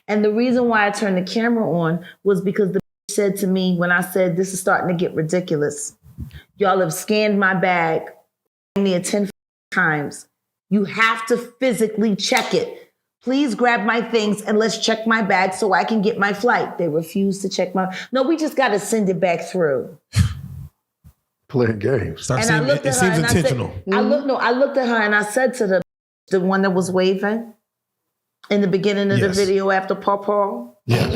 And the reason why I turned the camera on was because the said to me when I said, this is starting to get ridiculous. Y'all have scanned my bag near 10 times. You have to physically check it. Please grab my things and let's check my bag so I can get my flight. They refused to check my... No, we just got to send it back through. Playing games. It seems intentional. I looked at her and I said to the one that was waving in the beginning of the video after Paw. Yeah.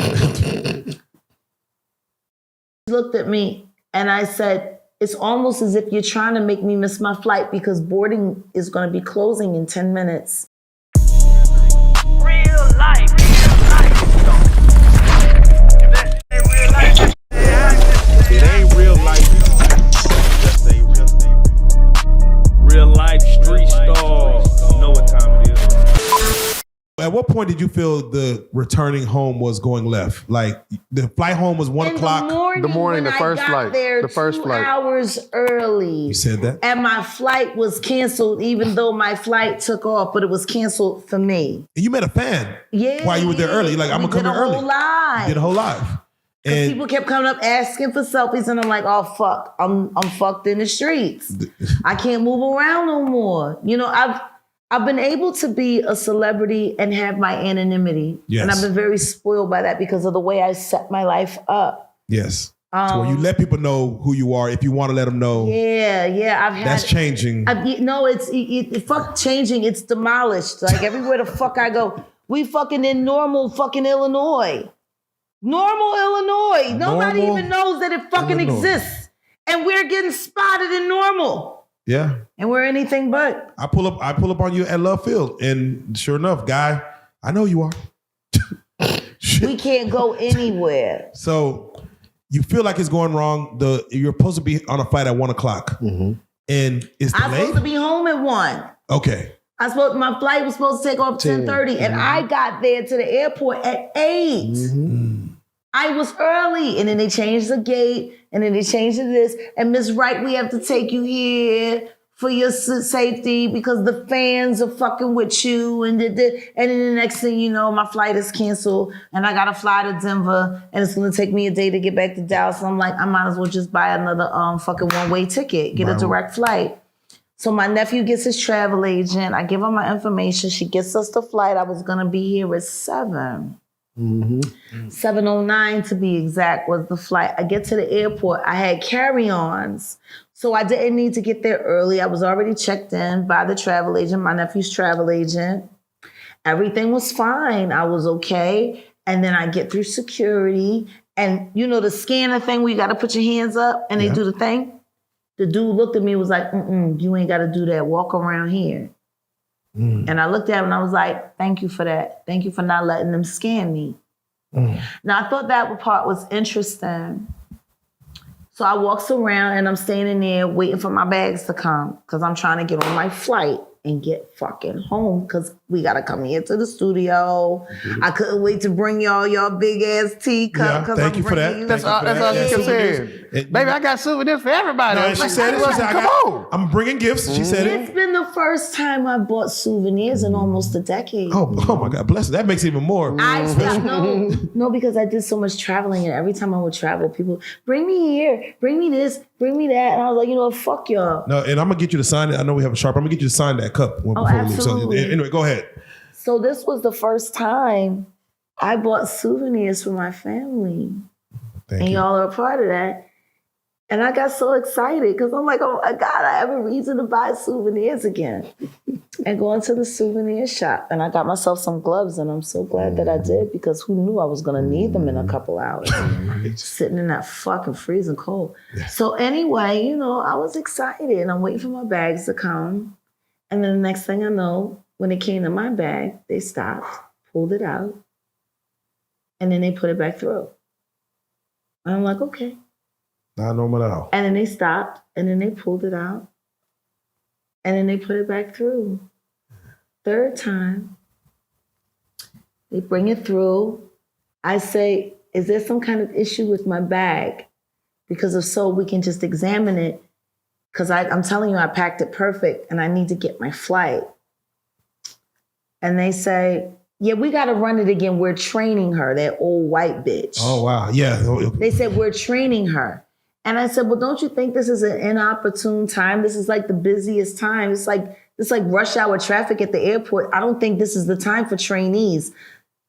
Looked at me and I said, it's almost as if you're trying to make me miss my flight because boarding is going to be closing in 10 minutes. Real life. It ain't real life. Just say real life street stars. You know what time it is. At what point did you feel the returning home was going left? Like the flight home was 1 o'clock. The morning, the first flight. There the first 2 flight. hours early. You said that? And my flight was canceled, even though my flight took off, but it was canceled for me. And you met a fan. Yeah. While you were there early. Like, I'm going to come here early. Did a whole live. And people kept coming up asking for selfies, and I'm like, oh, fuck. I'm fucked in the streets. I can't move around no more. You know, I've been able to be a celebrity and have my anonymity. Yes. And I've been very spoiled by that because of the way I set my life up. Yes. So where you let people know who you are if you want to let them know. Yeah. That's changing. It's fuck changing. It's demolished. Like everywhere the fuck I go, we fucking in normal fucking Illinois. Normal Illinois. Nobody even knows that it fucking exists. And we're getting spotted in normal. Yeah. And we're anything but. I pull up on you at Love Field, and sure enough, guy, I know you are. We can't go anywhere. So you feel like it's going wrong. You're supposed to be on a flight at 1 o'clock, and it's delayed. I'm supposed to be home at 1. Okay. My flight was supposed to take off 10:30, and I got there to the airport at 8. I was early, and then they changed the gate, and then they changed this. And Miss Wright, we have to take you here for your safety because the fans are fucking with you. And then the next thing you know, my flight is canceled, and I gotta fly to Denver, and it's gonna take me a day to get back to Dallas. And I'm like, I might as well just buy another fucking one-way ticket, get a direct flight. So my nephew gets his travel agent. I give her my information. She gets us the flight. I was gonna be here at 7. 7:09 to be exact was the flight. I get to the airport. I had carry-ons, so I didn't need to get there early. I was already checked in by the travel agent, my nephew's travel agent. Everything was fine. I was okay. And then I get through security, and you know the scanner thing where you got to put your hands up and they do the thing. The dude looked at me and was like, you ain't got to do that. Walk around here. And I looked at him and I was like, thank you for that. Thank you for not letting them scan me. Now, I thought that part was interesting. So I walks around and I'm standing there waiting for my bags to come because I'm trying to get on my flight and get fucking home because we got to come here to the studio. I couldn't wait to bring y'all your big ass teacup. Yeah, thank you for that. That's all she kept saying. Baby, I got souvenirs for everybody. No, she said it. She said, come on. I'm bringing gifts. She said it. It's been the first time I bought souvenirs in almost a decade. Oh my God, bless her. That makes it even more. No, because I did so much traveling, and every time I would travel, people bring me here, bring me this, bring me that, and I was like, you know what, fuck y'all. No, and I'm gonna get you to sign it. I know we have a sharp. I'm gonna get you to sign that cup before we leave. Absolutely. So anyway, go ahead. So this was the first time I bought souvenirs for my family, and y'all are a part of that. And I got so excited because I'm like, oh my God, I have a reason to buy souvenirs again. And going to the souvenir shop. And I got myself some gloves, and I'm so glad that I did because who knew I was going to need them in a couple hours. Sitting in that fucking freezing cold. Yeah. So anyway, you know, I was excited. And I'm waiting for my bags to come. And then the next thing I know, when it came to my bag, they stopped, pulled it out, and then they put it back through. And I'm like, okay. Not normal at all. And then they stopped, and then they pulled it out, and then they put it back through. Third time, they bring it through. I say, is there some kind of issue with my bag? Because if so, we can just examine it. Because I'm telling you, I packed it perfect, and I need to get my flight. And they say, Yeah, we got to run it again. We're training her, that old white bitch. Oh, wow. Yeah. They said, we're training her. And I said, well, don't you think this is an inopportune time? This is like the busiest time. It's like rush hour traffic at the airport. I don't think this is the time for trainees.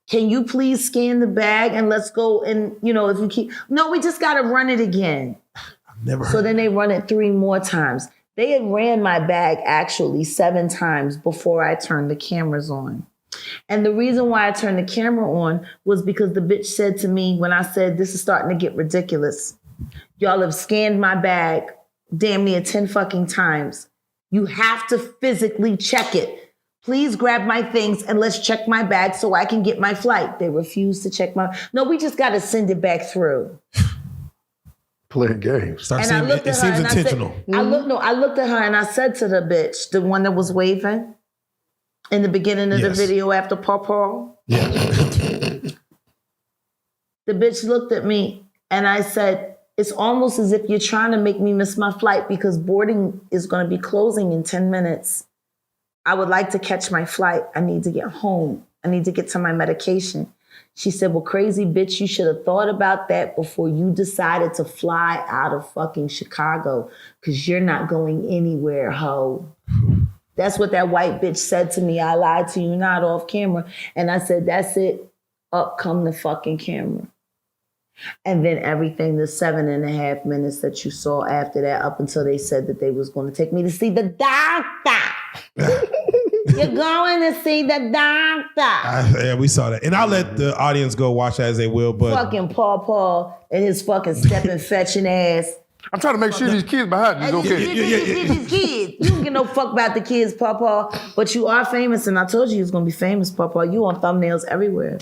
Can you please scan the bag and let's go? And, if you keep, no, we just got to run it again. I've never heard. So then they run it 3 more times. They had ran my bag actually 7 times before I turned the cameras on. And the reason why I turned the camera on was because the bitch said to me when I said, this is starting to get ridiculous. Y'all have scanned my bag damn near 10 fucking times. You have to physically check it. Please grab my things and let's check my bag so I can get my flight. They refuse to check no, we just got to send it back through. Playing games. It seems intentional. I looked at her and I said to the bitch, the one that was waving in the beginning of the video after Pawpaw. Yeah. The bitch looked at me and I said, it's almost as if you're trying to make me miss my flight because boarding is going to be closing in 10 minutes. I would like to catch my flight. I need to get home. I need to get to my medication. She said, well, crazy bitch, you should have thought about that before you decided to fly out of fucking Chicago because you're not going anywhere, ho. That's what that white bitch said to me. I lied to you, not off camera. And I said, that's it. Up come the fucking camera. And then everything, the 7.5 minutes that you saw after that, up until they said that they was going to take me to see the doctor. You're going to see the doctor. Yeah, we saw that. And I'll let the audience go watch that as they will. But fucking Paw and his fucking stepping fetching ass. I'm trying to make sure these kids behind you is okay. These kids. You don't give no fuck about the kids, Paw. But you are famous, and I told you was going to be famous, Paw. You on thumbnails everywhere.